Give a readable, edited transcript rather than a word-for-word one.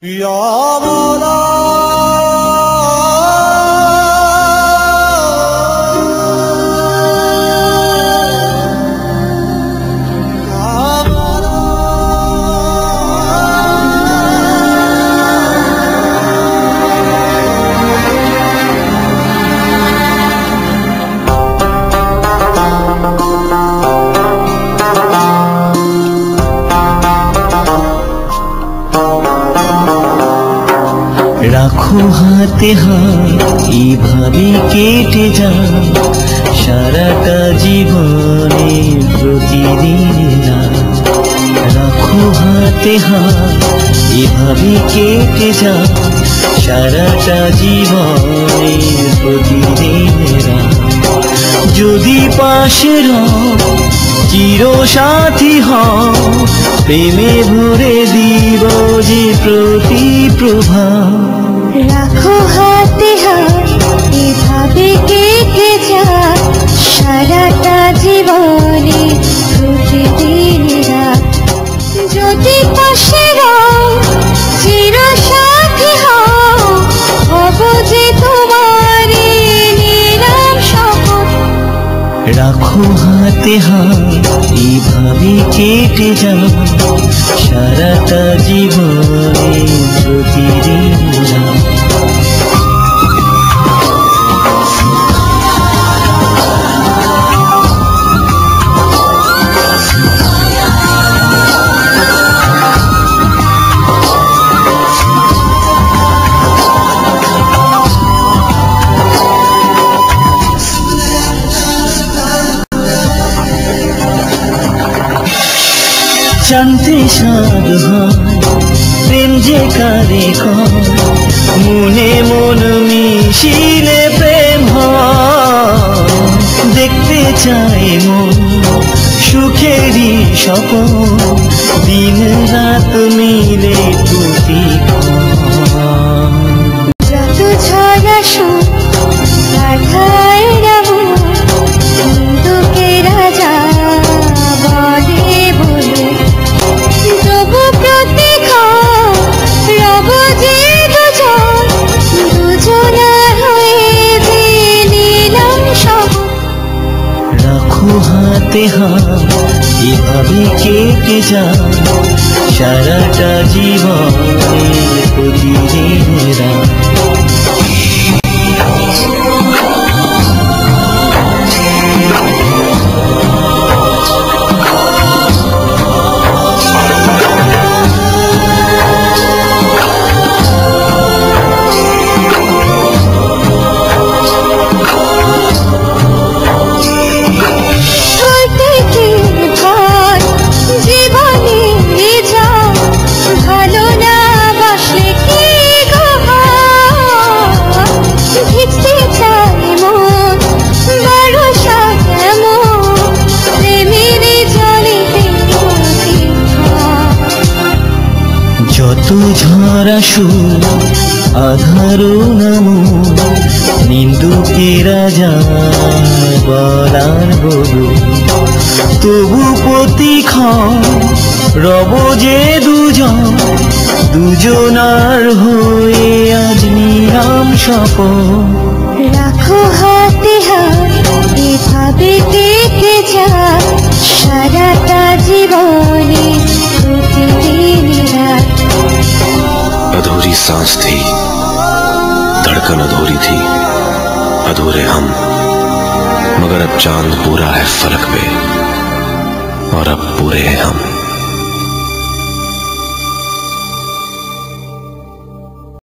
Ya Mevla, Ya Mevla. রাখো হাতে হাত এইভাবে কেটে যায় সারাটা জীবনের প্রতিদিন। রাখো হাতে হাত এইভাবে কেটে যায় সারাটা জীবনের প্রতিদিন। যদি পাশে রও চির সাথী হও, প্রেমে ভরে দিব যে প্রতি প্রভা। রাখো হাতে হাত এভাবে কেটে যায় সারাটা জীবনে প্রতিদিন রাত। যদি পাশে রও চির সাথী হও, হব যে তোমারই নিরাম শপথ। রাখো হাতে হাত এইভাবে কেটে যায় সারাটা জীবনের প্রতিদিন। জানতে সাধ হয় প্রেম যে কারে কয়, মনে মন মিশিলে প্রেম হয়। দেখতে চায় মন সুখেরই স্বপন, দিন রাত মিলে প্রতিক্ষণ। যত ঝড় আসুক কাঁথায় রাখো, দুঃখে রাজা বলে বলে তবু প্রতীক্ষণ রব যে দুজন, দুজনার হয়ে যে নিলাম শপথ। রাখো হাতে হাত এভাবে কেটে যায় সারাটা জীবনের প্রতিদিন রাত। যত ঝড় আসুক আধারো নামো, নিন্দুকেরা যায় বলার বলু, তবু প্রতীক্ষণ রব যে দুজন, দুজনার হয়ে আজ নিলাম শপথ। রাখো হাতে হাত এভাবে কেটে যায় সারাটা জীবনে প্রতিদিন রাত। अधूरी सांस थी, धड़कन अधूरी थी, अधूरे हम, मगर अब चांद पूरा है फलक पे और अब पूरे हैं हम।